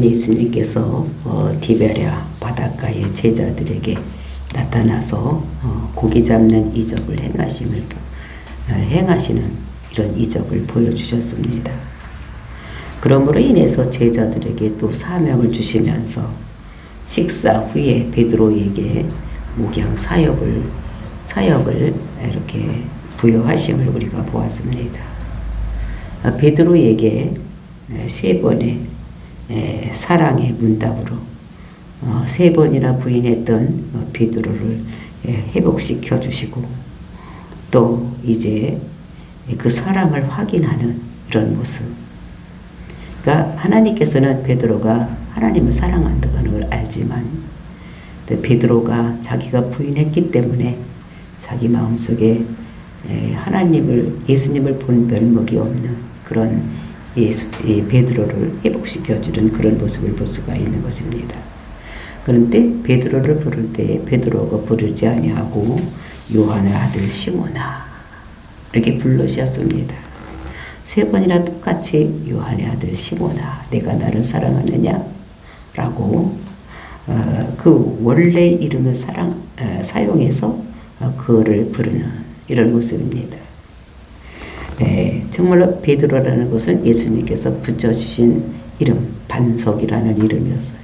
예수님께서 디베랴 바닷가의 제자들에게 나타나서 고기 잡는 이적을 행하시는 이런 이적을 보여주셨습니다. 그러므로 인해서 제자들에게 또 사명을 주시면서 식사 후에 베드로에게 목양 사역을 이렇게 부여하심을 우리가 보았습니다. 베드로에게 세 번의 사랑의 문답으로 세 번이나 부인했던 베드로를 회복시켜 주시고 또 이제 그 사랑을 확인하는 이런 모습. 그러니까 하나님께서는 베드로가 하나님을 사랑한다는 걸 알지만 베드로가 자기가 부인했기 때문에 자기 마음속에 예수님을 본 면목이 없는 그런 베드로를 회복시켜주는 그런 모습을 볼 수가 있는 것입니다. 그런데 베드로를 부를 때 베드로가 부르지 아니하고 요한의 아들 시몬아 이렇게 부르셨습니다. 세 번이나 똑같이 요한의 아들 시몬아 내가 나를 사랑하느냐? 라고 그 원래 이름을 사용해서 그를 부르는 이런 모습입니다. 정말로 베드로라는 것은 예수님께서 붙여주신 이름, 반석이라는 이름이었어요.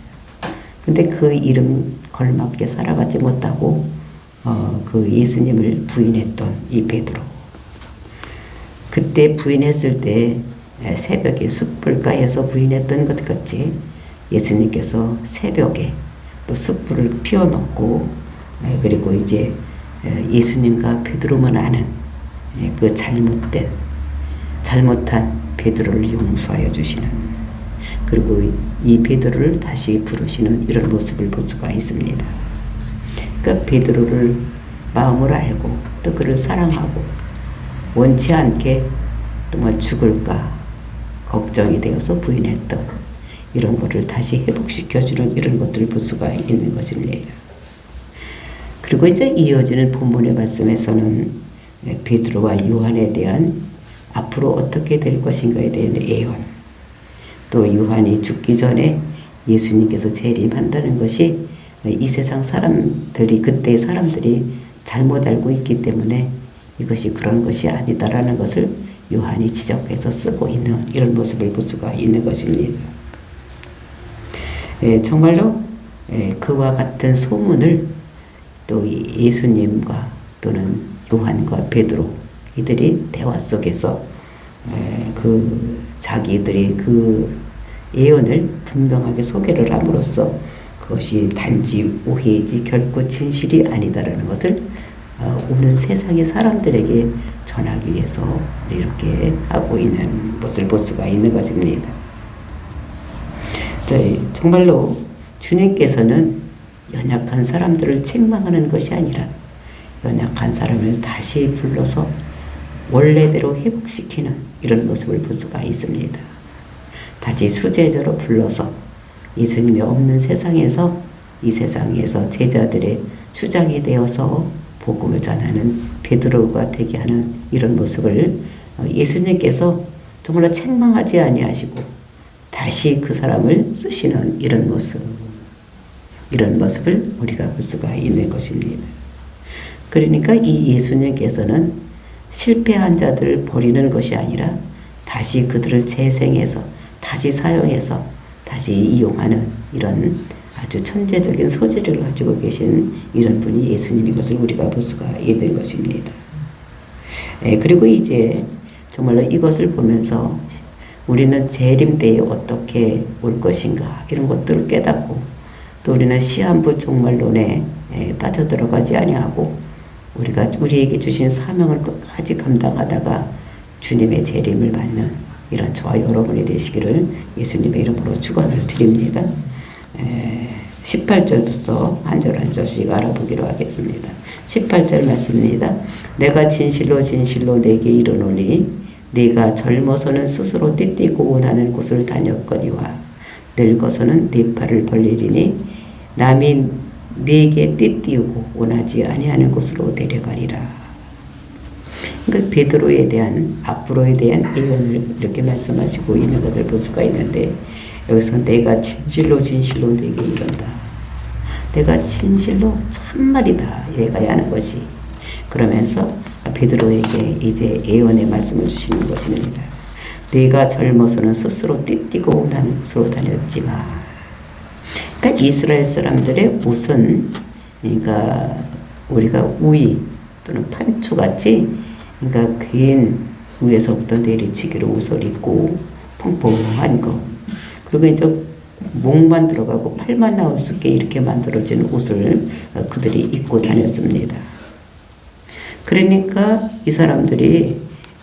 근데 그 이름 걸맞게 살아가지 못하고 그 예수님을 부인했던 이 베드로. 그때 부인했을 때 새벽에 숯불가에서 부인했던 것 같이 예수님께서 새벽에 또 숯불을 피워놓고 그리고 이제 예수님과 베드로만 아는 그 잘못한 베드로를 용서하여 주시는 그리고 이 베드로를 다시 부르시는 이런 모습을 볼 수가 있습니다. 그러니까 베드로를 마음으로 알고 또 그를 사랑하고 원치 않게 정말 죽을까 걱정이 되어서 부인했던 이런 것을 다시 회복시켜주는 이런 것들을 볼 수가 있는 것입니다. 그리고 이제 이어지는 본문의 말씀에서는 베드로와 요한에 대한 앞으로 어떻게 될 것인가에 대한 예언, 또 요한이 죽기 전에 예수님께서 재림한다는 것이 이 세상 사람들이 그때 사람들이 잘못 알고 있기 때문에 이것이 그런 것이 아니다라는 것을 요한이 지적해서 쓰고 있는 이런 모습을 볼 수가 있는 것입니다. 정말로 그와 같은 소문을 또 예수님과 또는 요한과 베드로 이들이 대화 속에서 자기들이 그 예언을 분명하게 소개를 함으로써 그것이 단지 오해이지 결코 진실이 아니다라는 것을 오는 세상의 사람들에게 전하기 위해서 이렇게 하고 있는 것을 볼 수가 있는 것입니다. 정말로 주님께서는 연약한 사람들을 책망하는 것이 아니라 연약한 사람을 다시 불러서 원래대로 회복시키는 이런 모습을 볼 수가 있습니다. 다시 수제자로 불러서 예수님이 없는 세상에서 이 세상에서 제자들의 수장이 되어서 복음을 전하는 베드로가 되게 하는 이런 모습을 예수님께서 정말로 책망하지 아니하시고 다시 그 사람을 쓰시는 이런 모습을 우리가 볼 수가 있는 것입니다. 그러니까 이 예수님께서는 실패한 자들을 버리는 것이 아니라 다시 그들을 재생해서 다시 사용해서 다시 이용하는 이런 아주 천재적인 소질을 가지고 계신 이런 분이 예수님인 것을 우리가 볼 수가 있는 것입니다. 그리고 이제 정말로 이것을 보면서 우리는 재림 때에 어떻게 올 것인가 이런 것들을 깨닫고 또 우리는 시한부 종말론에 빠져들어가지 아니하고 우리에게 주신 사명을 끝까지 감당하다가 주님의 재림을 맞는 이런 저와 여러분이 되시기를 예수님의 이름으로 축원을 드립니다. 18절부터 한 절 한 절씩 알아보기로 하겠습니다. 18절 말씀입니다. 내가 진실로 진실로 내게 이르노니 네가 젊어서는 스스로 띠띠고 원하는 곳을 다녔거니와 늙어서는 네 팔을 벌리리니 남이 네게 띠띠우고 원하지 아니하는 곳으로 데려가리라. 그러니까 베드로에 대한 앞으로에 대한 예언을 이렇게 말씀하시고 있는 것을 볼 수가 있는데 여기서 내가 진실로 진실로 내게 이른다. 내가 진실로 참말이다. 얘가 하는 것이. 그러면서 베드로에게 이제 예언의 말씀을 주시는 것입니다. 네가 젊어서는 스스로 띠띠고 오는 곳으로 다녔지만, 그러니까 이스라엘 사람들의 옷은, 그러니까 우리가 우이 또는 판초같이, 그러니까 긴 위에서부터 내리치기로 옷을 입고 펑펑한 거, 그리고 이제 목만 들어가고 팔만 나올 수 있게 이렇게 만들어진 옷을 그들이 입고 다녔습니다. 그러니까 이 사람들이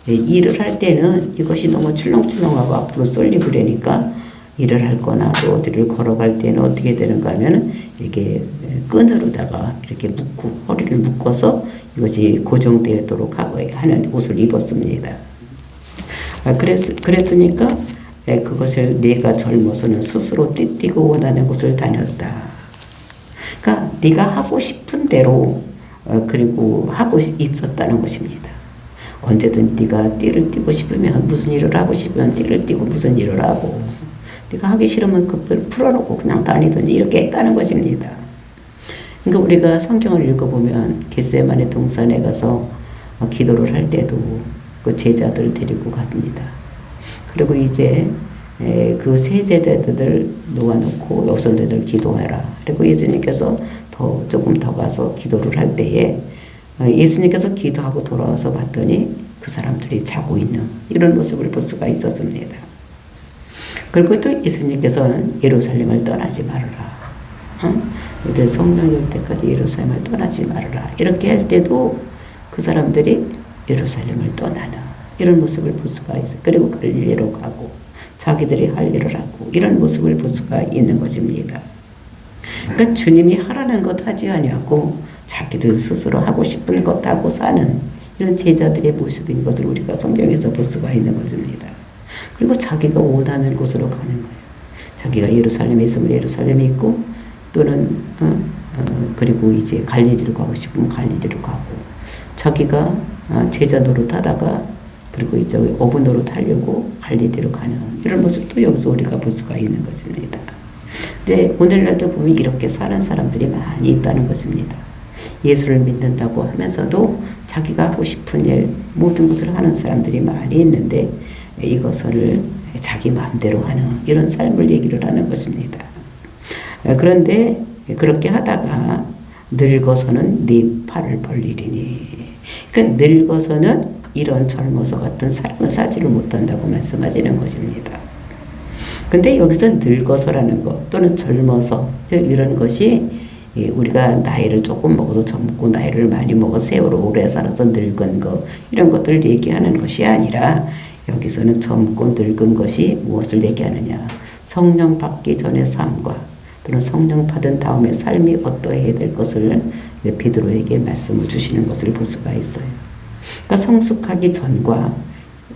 일을 할 때는 이것이 너무 출렁출렁하고 앞으로 쏠리고 그러니까 일을 할 거나 또 어디를 걸어갈 때는 어떻게 되는가 하면 이게 끈으로다가 이렇게 묶고 허리를 묶어서 이것이 고정되도록 하는 옷을 입었습니다. 그랬으니까 그것을 네가 젊어서는 스스로 띠띠고 원하는 곳을 다녔다. 그러니까 네가 하고 싶은 대로 그리고 하고 있었다는 것입니다. 언제든 네가 띠를 띠고 싶으면 무슨 일을 하고 싶으면 띠를 띠고 무슨 일을 하고 네가 하기 싫으면 그 풀어놓고 그냥 다니든지 이렇게 했다는 것입니다. 그러니까 우리가 성경을 읽어보면 겟세마네 동산에 가서 기도를 할 때도 그 제자들 데리고 갑니다. 그리고 이제 그 세 제자들을 놓아놓고 여기서 너희들 기도해라. 그리고 예수님께서 조금 더 가서 기도를 할 때에 예수님께서 기도하고 돌아와서 봤더니 그 사람들이 자고 있는 이런 모습을 볼 수가 있었습니다. 그리고 또 예수님께서는 예루살렘을 떠나지 말아라. 너희들 성령이 올 때까지 예루살렘을 떠나지 말아라. 이렇게 할 때도 그 사람들이 예루살렘을 떠나는 이런 모습을 볼 수가 있어요. 그리고 갈릴리로 가고 자기들이 할 일을 하고 이런 모습을 볼 수가 있는 것입니다. 그러니까 주님이 하라는 것 하지 아니하고 자기들 스스로 하고 싶은 것 하고 사는 이런 제자들의 모습인 것을 우리가 성경에서 볼 수가 있는 것입니다. 그리고 자기가 원하는 곳으로 가는 거예요. 자기가 예루살렘에 있으면 예루살렘에 있고 또는 그리고 이제 갈릴리로 가고 싶으면 갈릴리로 가고 자기가 제자 노릇하다가 그리고 이제 어부 노릇하려고 갈릴리로 가는 이런 모습도 여기서 우리가 볼 수가 있는 것입니다. 근데 오늘날도 보면 이렇게 사는 사람들이 많이 있다는 것입니다. 예수를 믿는다고 하면서도 자기가 하고 싶은 일 모든 것을 하는 사람들이 많이 있는데 이것을 자기 마음대로 하는 이런 삶을 얘기를 하는 것입니다. 그런데 그렇게 하다가 늙어서는 네 팔을 벌리리니, 그러니까 늙어서는 이런 젊어서 같은 삶을 사지를 못한다고 말씀하시는 것입니다. 근데 여기서 늙어서라는 것 또는 젊어서 이런 것이 우리가 나이를 조금 먹어서 젊고 나이를 많이 먹어서 세월을 오래 살아서 늙은 것 이런 것들을 얘기하는 것이 아니라 여기서는 젊고 늙은 것이 무엇을 얘기하느냐, 성령 받기 전의 삶과 또는 성령 받은 다음의 삶이 어떠해야 될 것을 베드로에게 말씀을 주시는 것을 볼 수가 있어요. 그러니까 성숙하기 전과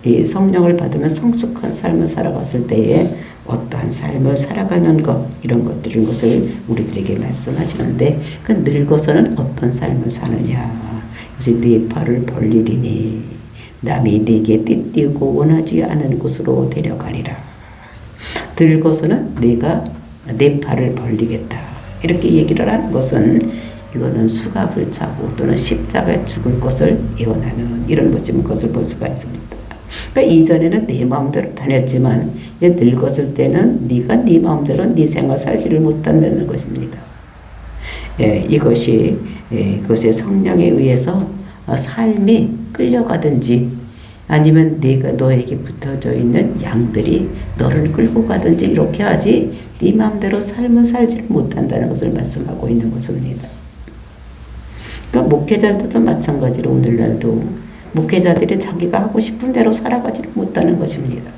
이 성령을 받으면 성숙한 삶을 살아갔을 때에 어떠한 삶을 살아가는 것 이런 것을 우리들에게 말씀하시는데 그 늙어서는 어떤 삶을 사느냐, 이제 네 팔을 벌리리니 남이 네게 띠띠고 원하지 않은 곳으로 데려가리라. 늙어서는 네가 내 팔을 벌리겠다 이렇게 얘기를 하는 것은 이거는 수갑을 차고 또는 십자가에 죽을 것을 예언하는 이런 멋진 것을 볼 수가 있습니다. 그러니까 이전에는 내 마음대로 다녔지만 이제 늙었을 때는 네가 네 마음대로 네 생활 살지를 못한다는 것입니다. 이것이 그것의 성령에 의해서 삶이 끌려가든지 아니면 네가 너에게 붙어져 있는 양들이 너를 끌고 가든지 이렇게 하지 네 마음대로 삶을 살지를 못한다는 것을 말씀하고 있는 것입니다. 그러니까 목회자들도 마찬가지로 오늘날도 목회자들이 자기가 하고 싶은 대로 살아가지를 못하는 것입니다.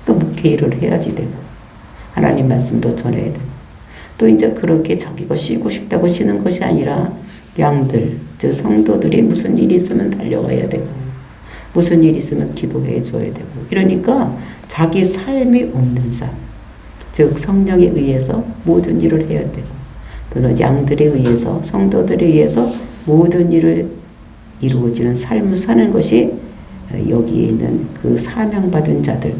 그러니까 목회 일을 해야지 되고 하나님 말씀도 전해야 되고 또 이제 그렇게 자기가 쉬고 싶다고 쉬는 것이 아니라 양들, 즉 성도들이 무슨 일이 있으면 달려가야 되고 무슨 일이 있으면 기도해 줘야 되고 이러니까 자기 삶이 없는 삶, 즉 성령에 의해서 모든 일을 해야 되고 또는 양들에 의해서 성도들에 의해서 모든 일을 이루어지는 삶을 사는 것이 여기에 있는 그 사명받은 자들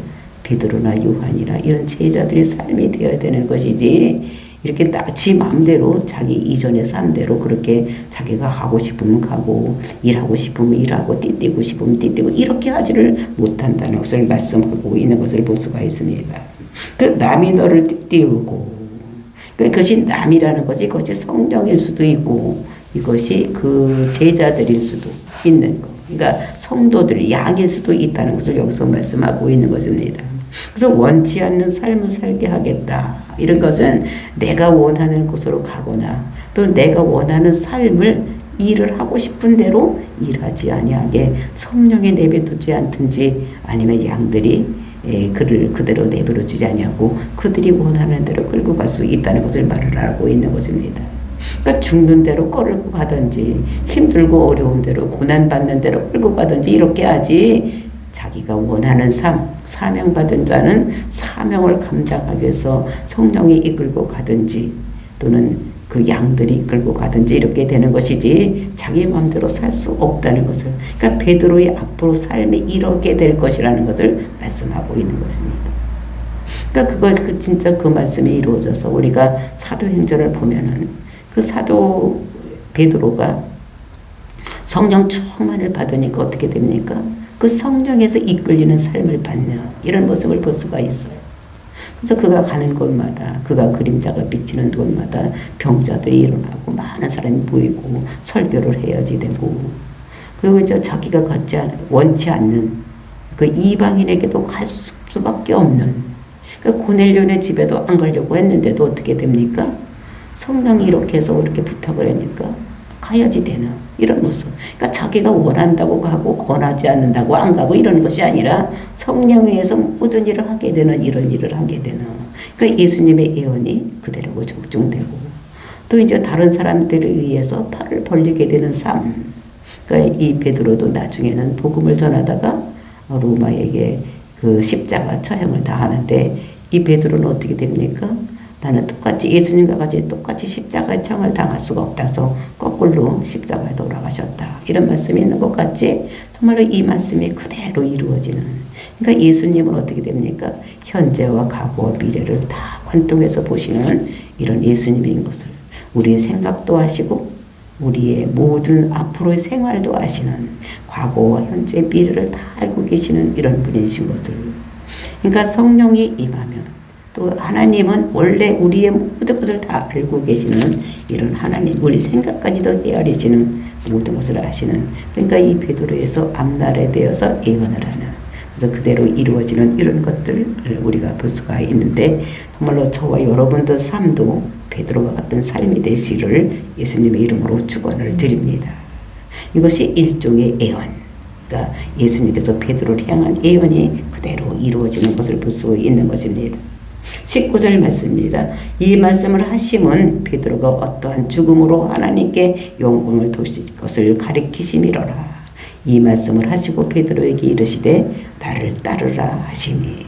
베드로나 요한이나 이런 제자들의 삶이 되어야 되는 것이지, 이렇게 지 마음대로 자기 이전의 삶대로 그렇게 자기가 하고 싶으면 가고 일하고 싶으면 일하고 띠뛰고 싶으면 띠뛰고 이렇게 하지를 못한다는 것을 말씀하고 있는 것을 볼 수가 있습니다. 그 남이 너를 띠우고, 그것이 남이라는 것이 그것이 성령일 수도 있고 이것이 그 제자들일 수도 있는 것, 그러니까 성도들 양일 수도 있다는 것을 여기서 말씀하고 있는 것입니다. 그래서 원치 않는 삶을 살게 하겠다, 이런 것은 내가 원하는 곳으로 가거나 또 내가 원하는 삶을 일을 하고 싶은 대로 일하지 아니하게 성령에 내버려두지 않든지, 아니면 양들이 그를 그대로 내버려두지 아니하고 그들이 원하는 대로 끌고 갈 수 있다는 것을 말을 하고 있는 것입니다. 그러니까 죽는 대로 끌고 가든지 힘들고 어려운 대로 고난받는 대로 끌고 가든지 이렇게 하지, 자기가 원하는 삶, 사명받은 자는 사명을 감당하기 위해서 성령이 이끌고 가든지 또는 그 양들이 이끌고 가든지 이렇게 되는 것이지, 자기 마음대로 살 수 없다는 것을, 그러니까 베드로의 앞으로 삶이 이렇게 될 것이라는 것을 말씀하고 있는 것입니다. 그러니까 진짜 그 말씀이 이루어져서 우리가 사도행전을 보면은 그 사도 베드로가 성령 충만을 받으니까 어떻게 됩니까? 그 성령에서 이끌리는 삶을 받는 이런 모습을 볼 수가 있어요. 그래서 그가 가는 곳마다, 그가 그림자가 비치는 곳마다 병자들이 일어나고 많은 사람이 모이고 설교를 해야지 되고, 그리고 이제 자기가 원치 않는 그 이방인에게도 갈 수밖에 없는, 그 고넬료네 집에도 안 가려고 했는데도 어떻게 됩니까? 성령이 이렇게 해서 이렇게 부탁을 하니까 가야지 되나, 이런 모습. 그러니까 자기가 원한다고 가고 원하지 않는다고 안 가고 이러는 것이 아니라 성령에 의해서 모든 일을 하게 되는, 이런 일을 하게 되는, 그러니까 예수님의 예언이 그대로 적중되고, 또 이제 다른 사람들에 의해서 팔을 벌리게 되는 삶. 그러니까 이 베드로도 나중에는 복음을 전하다가 로마에게 그 십자가 처형을 당하는데, 이 베드로는 어떻게 됩니까? 나는 똑같이 예수님과 같이 똑같이 십자가의 처형을 당할 수가 없다서 거꾸로 십자가에 돌아가셨다, 이런 말씀이 있는 것 같이 정말로 이 말씀이 그대로 이루어지는, 그러니까 예수님은 어떻게 됩니까? 현재와 과거와 미래를 다 관통해서 보시는 이런 예수님인 것을 우리의 생각도 하시고 우리의 모든 앞으로의 생활도 아시는, 과거와 현재 미래를 다 알고 계시는 이런 분이신 것을, 그러니까 성령이 임하면 또 하나님은 원래 우리의 모든 것을 다 알고 계시는 이런 하나님, 우리 생각까지도 헤아리시는 모든 것을 아시는, 그러니까 이 베드로에서 앞날에 대해서 예언을 하는, 그래서 그대로 이루어지는 이런 것들을 우리가 볼 수가 있는데, 정말로 저와 여러분들 삶도 베드로와 같은 삶이 되시기를 예수님의 이름으로 축원을 드립니다. 이것이 일종의 예언, 그러니까 예수님께서 베드로를 향한 예언이 그대로 이루어지는 것을 볼 수 있는 것입니다. 19절 말씀입니다. 이 말씀을 하심은 베드로가 어떠한 죽음으로 하나님께 영광을 돌릴 것을 가리키심이로라. 이 말씀을 하시고 베드로에게 이르시되 나를 따르라 하시니.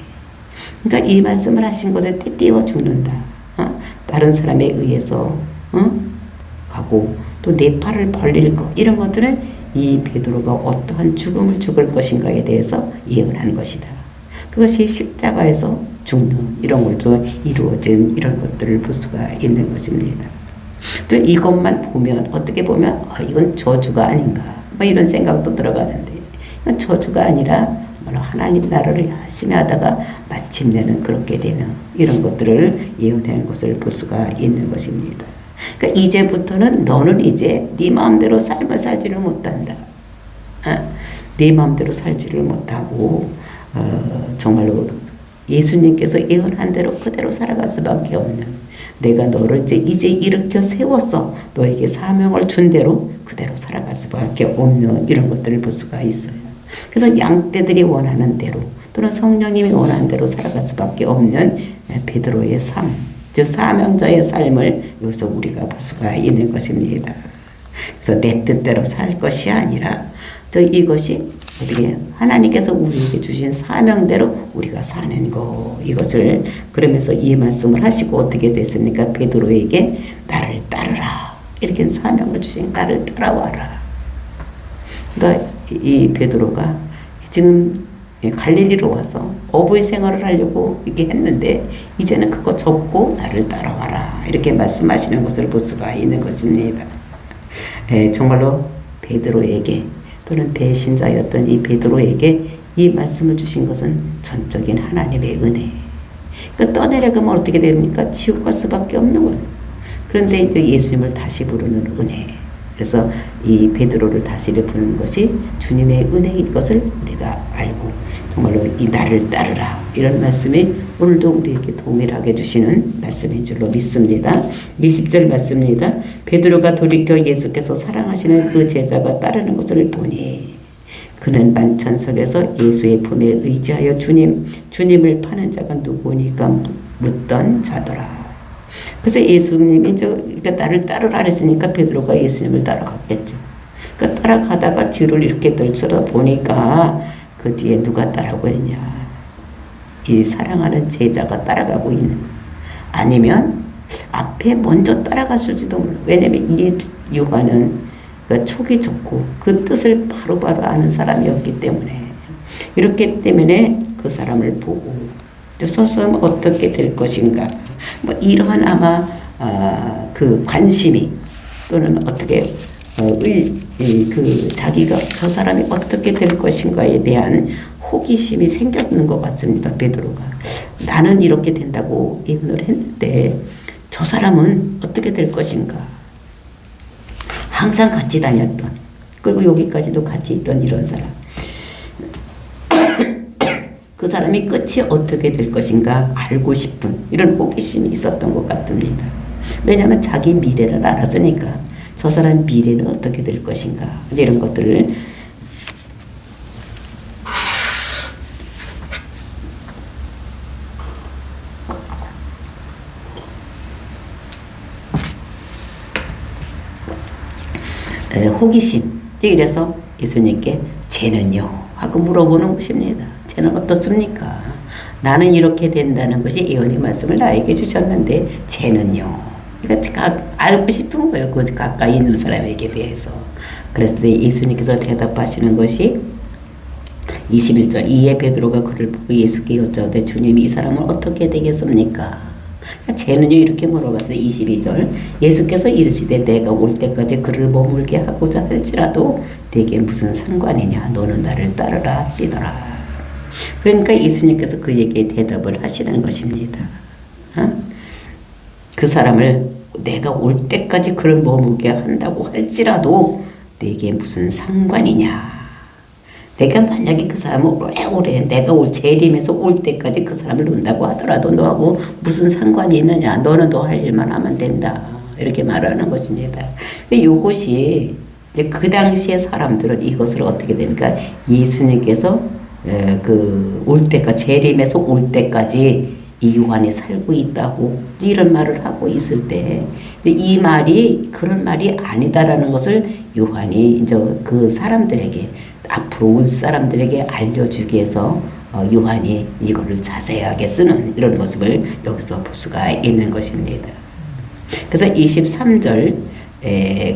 그러니까 이 말씀을 하신 것에 떼띄워 죽는다. 다른 사람에 의해서 가고 또 내 팔을 벌릴 것, 이런 것들은 이 베드로가 어떠한 죽음을 죽을 것인가에 대해서 예언하는 것이다. 그것이 십자가에서 죽는 이런 것도 이루어진 이런 것들을 볼 수가 있는 것입니다. 또 이것만 보면 어떻게 보면 이건 저주가 아닌가 뭐 이런 생각도 들어가는데, 이건 저주가 아니라 하나님 나라를 열심히 하다가 마침내는 그렇게 되는 이런 것들을 예언하는 것을 볼 수가 있는 것입니다. 그러니까 이제부터는 너는 이제 네 마음대로 삶을 살지를 못한다. 네 마음대로 살지를 못하고 정말로 예수님께서 예언한 대로 그대로 살아갈 수밖에 없는, 내가 너를 이제 일으켜 세웠어, 너에게 사명을 준 대로 그대로 살아갈 수밖에 없는 이런 것들을 볼 수가 있어요. 그래서 양떼들이 원하는 대로 또는 성령님이 원하는 대로 살아갈 수밖에 없는 베드로의 삶, 즉 사명자의 삶을 여기서 우리가 볼 수가 있는 것입니다. 그래서 내 뜻대로 살 것이 아니라 이것이 어떻게 하나님께서 우리에게 주신 사명대로 우리가 사는 거, 이것을 그러면서 이 말씀을 하시고 어떻게 됐습니까? 베드로에게 나를 따르라, 이렇게 사명을 주신, 나를 따라와라. 그러니까 이 베드로가 지금 갈릴리로 와서 어부의 생활을 하려고 이렇게 했는데 이제는 그거 접고 나를 따라와라 이렇게 말씀하시는 것을 볼 수가 있는 것입니다. 정말로 베드로에게 또는 배신자였던 이 베드로에게 이 말씀을 주신 것은 전적인 하나님의 은혜. 그러니까 떠내려가면 어떻게 됩니까? 지옥 갈 수밖에 없는 것. 그런데 이제 예수님을 다시 부르는 은혜. 그래서 이 베드로를 다시 부르는 것이 주님의 은혜인 것을 우리가 알고 정말로 이 나를 따르라 이런 말씀이 오늘도 우리에게 동일하게 주시는 말씀인 줄로 믿습니다. 20절 말씀입니다. 베드로가 돌이켜 예수께서 사랑하시는 그 제자가 따르는 것을 보니 그는 만찬석에서 예수의 품에 의지하여 주님을 파는 자가 누구니까 묻던 자더라. 그래서 예수님이 그러니까 나를 따르라 했으니까 베드로가 예수님을 따라갔겠죠. 그러니까 따라가다가 뒤를 이렇게 들쳐다 보니까 그 뒤에 누가 따라오고 있냐. 이 사랑하는 제자가 따라가고 있는 거예요. 아니면 앞에 먼저 따라갔을지도 몰라. 왜냐면 이 요한은 그 촉이 좋고 그 뜻을 바로바로 아는 사람이었기 때문에 이렇기 때문에 그 사람을 보고 저 사람 어떻게 될 것인가 뭐 이러한 아마 그 관심이 또는 어떻게 그 자기가 저 사람이 어떻게 될 것인가에 대한 호기심이 생겼는 것 같습니다. 베드로가 나는 이렇게 된다고 예언을 했는데 저 사람은 어떻게 될 것인가. 항상 같이 다녔던 그리고 여기까지도 같이 있던 이런 사람 그 사람이 끝이 어떻게 될 것인가 알고 싶은 이런 호기심이 있었던 것 같습니다. 왜냐하면 자기 미래를 알았으니까 저 사람 미래는 어떻게 될 것인가 이런 것들을 호기심 이래서 예수님께 쟤는요 하고 물어보는 것입니다. 쟤는 어떻습니까? 나는 이렇게 된다는 것이 예언의 말씀을 나에게 주셨는데 쟤는요. 그러니까 알고 싶은 거예요. 그 가까이 있는 사람에게 대해서. 그래서 예수님께서 대답하시는 것이 21절 이에 베드로가 그를 보고 예수께 여짜오되 주님이 이 사람은 어떻게 되겠습니까? 쟤는요 이렇게 물어봤어요. 22절 예수께서 이르시되 내가 올 때까지 그를 머물게 하고자 할지라도 내게 무슨 상관이냐 너는 나를 따르라 하시더라. 그러니까 예수님께서 그에게 대답을 하시는 것입니다. 그 사람을 내가 올 때까지 그를 머물게 한다고 할지라도 내게 무슨 상관이냐. 내가 만약에 그 사람을 오래오래 내가 재림에서 올 때까지 그 사람을 논다고 하더라도 너하고 무슨 상관이 있느냐. 너는 너 할 일만 하면 된다. 이렇게 말하는 것입니다. 근데 이것이 이제 그 당시의 사람들은 이것을 어떻게 됩니까? 예수님께서 올 때까지 재림에서 올 때까지 이 요한이 살고 있다고 이런 말을 하고 있을 때 이 말이 그런 말이 아니다라는 것을 요한이 이제 그 사람들에게 앞으로 올 사람들에게 알려주기 위해서 요한이 이거를 자세하게 쓰는 이런 모습을 여기서 볼 수가 있는 것입니다. 그래서 23절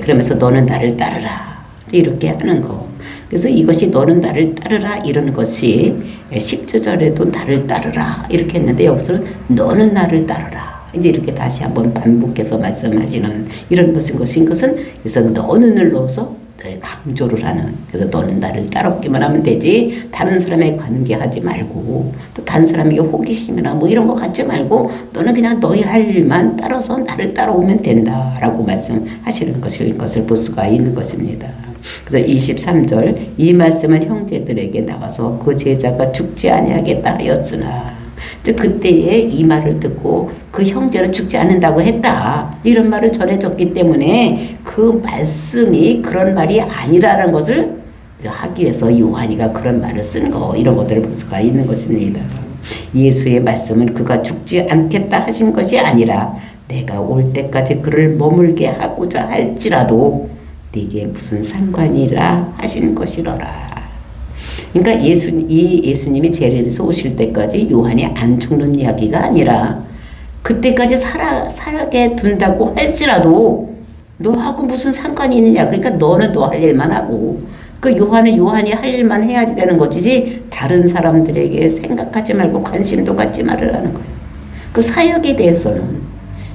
그러면서 너는 나를 따르라 이렇게 하는 거. 그래서 이것이 너는 나를 따르라 이런 것이 10절에도 나를 따르라 이렇게 했는데 여기서는 너는 나를 따르라 이제 이렇게 다시 한번 반복해서 말씀하시는 이런 것인 것은 그래서 너는을 넣어서 늘 강조를 하는. 그래서 너는 나를 따라오기만 하면 되지 다른 사람에 관계하지 말고 또 다른 사람에게 호기심이나 뭐 이런 거 갖지 말고 너는 그냥 너희 할 일만 따라서 나를 따라오면 된다라고 말씀하시는 것을 볼 수가 있는 것입니다. 그래서 23절 이 말씀을 형제들에게 나가서 그 제자가 죽지 아니하겠다 하였으나 즉 그때에 이 말을 듣고 그 형제는 죽지 않는다고 했다 이런 말을 전해줬기 때문에 그 말씀이 그런 말이 아니라는 것을 하기 위해서 요한이가 그런 말을 쓴 거 이런 것들을 볼 수가 있는 것입니다. 예수의 말씀은 그가 죽지 않겠다 하신 것이 아니라 내가 올 때까지 그를 머물게 하고자 할지라도 네게 무슨 상관이라 하신 것이로라. 그러니까 예수님이 재림에서 오실 때까지 요한이 안 죽는 이야기가 아니라 그때까지 살게 둔다고 할지라도 너하고 무슨 상관이 있느냐. 그러니까 너는 너 할 일만 하고 그 요한은 요한이 할 일만 해야지 되는 것이지 다른 사람들에게 생각하지 말고 관심도 갖지 말으라는 거예요. 그 사역에 대해서는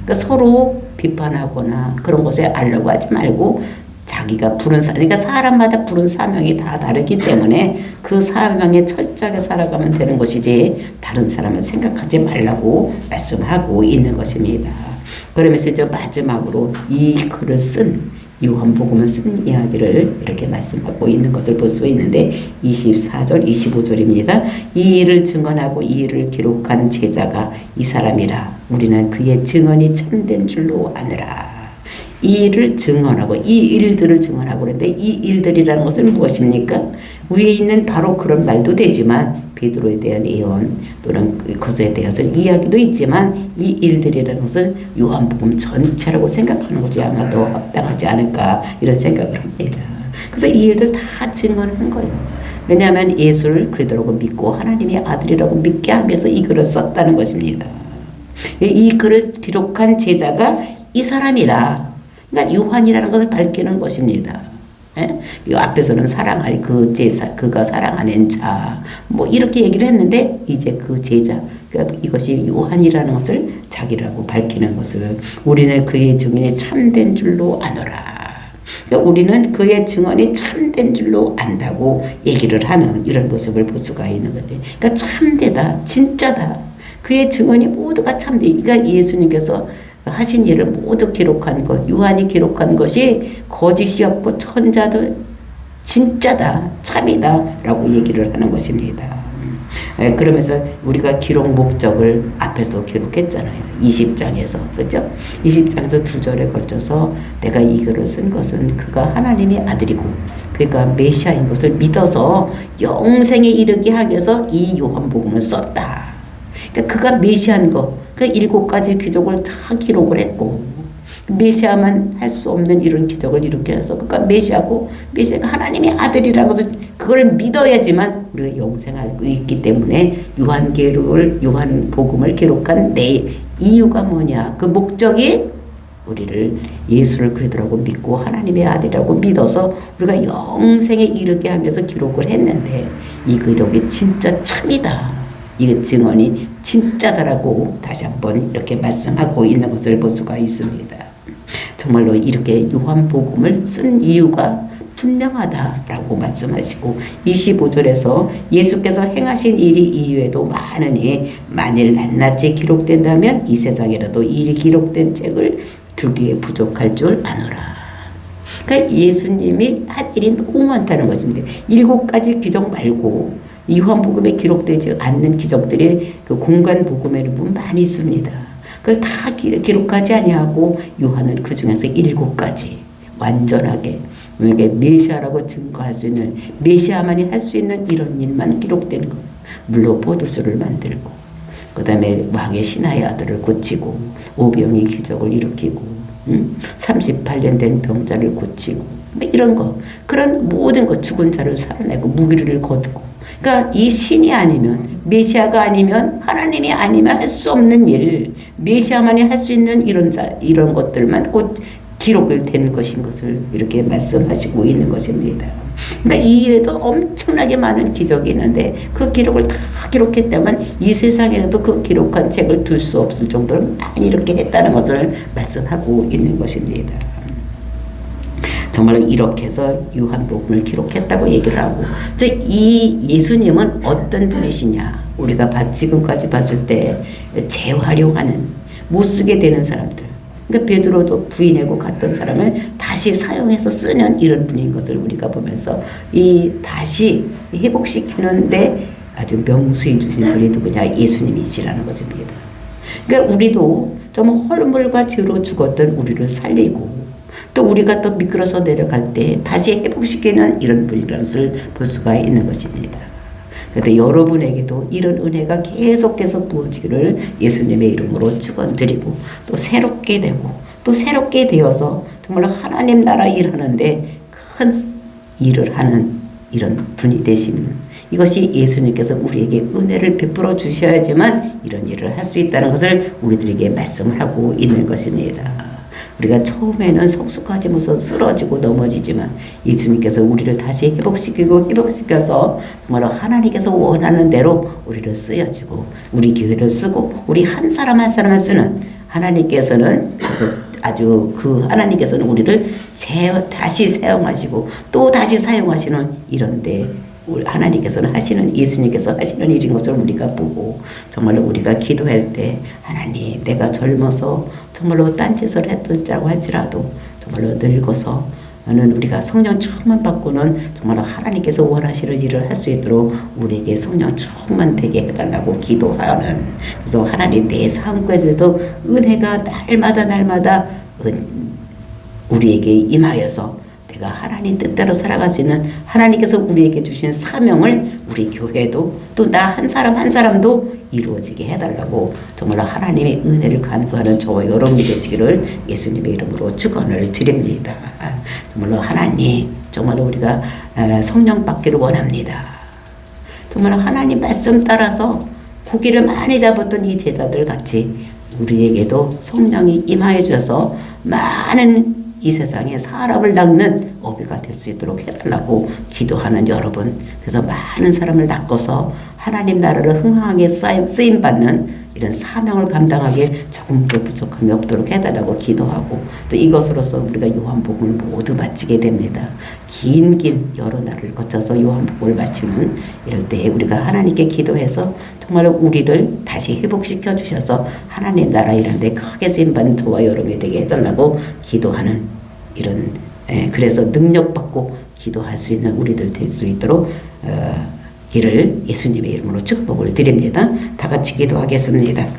그러니까 서로 비판하거나 그런 것에 알려고 하지 말고 자기가 부른 그러니까 사람마다 부른 사명이 다 다르기 때문에 그 사명에 철저하게 살아가면 되는 것이지 다른 사람을 생각하지 말라고 말씀하고 있는 것입니다. 그러면서 이제 마지막으로 이 글을 쓴 요한복음을 쓴 이야기를 이렇게 말씀하고 있는 것을 볼 수 있는데 24절 25절입니다. 이 일을 증언하고 이 일을 기록한 제자가 이 사람이라 우리는 그의 증언이 참된 줄로 아느라. 이 일을 증언하고 이 일들을 증언하고 그런데 이 일들이라는 것은 무엇입니까? 위에 있는 바로 그런 말도 되지만 베드로에 대한 예언 또는 그것에 대해서는 이야기도 있지만 이 일들이라는 것은 요한복음 전체라고 생각하는 것이 아마 더 합당하지 않을까 이런 생각을 합니다. 그래서 이 일들 다 증언한 거예요. 왜냐하면 예수를 그리스도라고 믿고 하나님의 아들이라고 믿게 하기 위해서 이 글을 썼다는 것입니다. 이 글을 기록한 제자가 이 사람이라 그러니까 요한이라는 것을 밝히는 것입니다. 예? 이 앞에서는 사랑하니 그 제사 그가 사랑하는 자 뭐 이렇게 얘기를 했는데 이제 그 제자 그러니까 이것이 요한이라는 것을 자기라고 밝히는 것을 우리는 그의 증언이 참된 줄로 아노라. 그러니까 우리는 그의 증언이 참된 줄로 안다고 얘기를 하는 이런 모습을 볼 수가 있는 거죠. 그러니까 참되다, 진짜다. 그의 증언이 모두가 참돼. 그러니까 예수님께서 하신 일을 모두 기록한 것, 요한이 기록한 것이 거짓이 없고 천자도 진짜다, 참이다 라고 얘기를 하는 것입니다. 그러면서 우리가 기록 목적을 앞에서 기록했잖아요. 20장에서. 그죠? 20장에서 2절에 걸쳐서 내가 이 글을 쓴 것은 그가 하나님의 아들이고 그러니까 메시아인 것을 믿어서 영생에 이르게 하기 위해서 이 요한복음을 썼다. 그러니까 그가 메시아인 것, 그 7가지 기적을 다 기록을 했고 메시아만 할 수 없는 이런 기적을 이렇게 해서 그가 메시아고 메시아가 하나님의 아들이라고 그걸 믿어야지만 우리가 영생하고 있기 때문에 요한복음을 기록한 내 이유가 뭐냐? 그 목적이 우리를 예수를 그리스도라고 믿고 하나님의 아들이라고 믿어서 우리가 영생에 이르게 하기 위해서 기록을 했는데 이 기록이 진짜 참이다. 이 증언이 진짜다라고 다시 한번 이렇게 말씀하고 있는 것을 볼 수가 있습니다. 정말로 이렇게 요한복음을 쓴 이유가 분명하다라고 말씀하시고 25절에서 예수께서 행하신 일이 이외에도 많으니 만일 낱낱이 기록된다면 이 세상에라도 이 일이 기록된 책을 두기에 부족할 줄 아노라. 그러니까 예수님이 한 일이 너무 많다는 것입니다. 7가지 기적 말고 요한복음에 기록되지 않는 기적들이 그 공간 복음에는 보면 많이 있습니다. 그걸 다 기록하지 아니하고 요한은 그 중에서 7가지 완전하게 메시아라고 증거할 수 있는 메시아만이 할 수 있는 이런 일만 기록되는 거. 물로 포도주를 만들고 그 다음에 왕의 신하의 아들을 고치고 오병이 기적을 일으키고 38년 된 병자를 고치고 이런 거 그런 모든 거 죽은 자를 살아내고 무기를 걷고 그러니까 이 신이 아니면 메시아가 아니면 하나님이 아니면 할 수 없는 일 메시아만이 할 수 있는 이런 것들만 곧 기록을 된 것인 것을 이렇게 말씀하시고 있는 것입니다. 그러니까 이에도 엄청나게 많은 기적이 있는데 그 기록을 다 기록했다면 이 세상에라도 그 기록한 책을 둘 수 없을 정도로 많이 이렇게 했다는 것을 말씀하고 있는 것입니다. 정말 이렇게 해서 요한복음을 기록했다고 얘기를 하고 이 예수님은 어떤 분이시냐 우리가 지금까지 봤을 때 재활용하는 못 쓰게 되는 사람들 그러니까 베드로도 부인하고 갔던 사람을 다시 사용해서 쓰는 이런 분인 것을 우리가 보면서 이 다시 회복시키는데 아주 명수해 주신 분이 누구냐 예수님이시라는 것입니다. 그러니까 우리도 좀 헐물과 죄로 죽었던 우리를 살리고 또 우리가 또 미끄러서 내려갈 때 다시 회복시키는 이런 분이라는 것을 볼 수가 있는 것입니다. 그런데 여러분에게도 이런 은혜가 계속해서 부어지기를 예수님의 이름으로 축원드리고 또 새롭게 되고 또 새롭게 되어서 정말 하나님 나라 일하는데 큰 일을 하는 이런 분이 되시는 이것이 예수님께서 우리에게 은혜를 베풀어 주셔야지만 이런 일을 할 수 있다는 것을 우리들에게 말씀을 하고 있는 것입니다. 우리가 처음에는 성숙하지 못해서 쓰러지고 넘어지지만 예수님께서 우리를 다시 회복시켜서 정말로 하나님께서 원하는 대로 우리를 쓰여주고 우리 교회를 쓰고 우리 한 사람 한 사람을 쓰는 하나님께서는 그래서 아주 그 하나님께서는 우리를 다시 사용하시고 또 다시 사용하시는 이런데 하나님께서는 예수님께서 하시는 일인 것을 우리가 보고 정말로 우리가 기도할 때 하나님 내가 젊어서 정말로 딴짓을 했다고 할지라도 정말로 늙어서는 우리가 성령 충만 받고는 정말로 하나님께서 원하시는 일을 할 수 있도록 우리에게 성령 충만되게 해달라고 기도하는 그래서 하나님 내 삶까지도 은혜가 날마다 우리에게 임하여서 내가 하나님 뜻대로 살아갈 수 있는 하나님께서 우리에게 주신 사명을 우리 교회도 또 나 한 사람 한 사람도 이루어지게 해달라고 정말로 하나님의 은혜를 간구하는 저와 여러분이 되시기를 예수님의 이름으로 축원을 드립니다. 정말로 하나님 정말로 우리가 성령 받기를 원합니다. 정말로 하나님 말씀 따라서 고기를 많이 잡았던 이 제자들 같이 우리에게도 성령이 임하여 주셔서 많은 이 세상에 사람을 낚는 어비가 될 수 있도록 해달라고 기도하는 여러분 그래서 많은 사람을 낚아서 하나님 나라를 흥황하게 쓰임받는 이런 사명을 감당하게 조금도 부족함이 없도록 해달라고 기도하고 또 이것으로서 우리가 요한복음을 모두 마치게 됩니다. 긴 여러 날을 거쳐서 요한복음을 마치는 이럴 때 우리가 하나님께 기도해서 정말로 우리를 다시 회복시켜 주셔서 하나님 나라 이런 데 크게 쓰임받는 저와 여러분이 되게 해달라고 기도하는 이런 그래서 능력받고 기도할 수 있는 우리들 될 수 있도록 이를 예수님의 이름으로 축복을 드립니다. 다 같이 기도하겠습니다.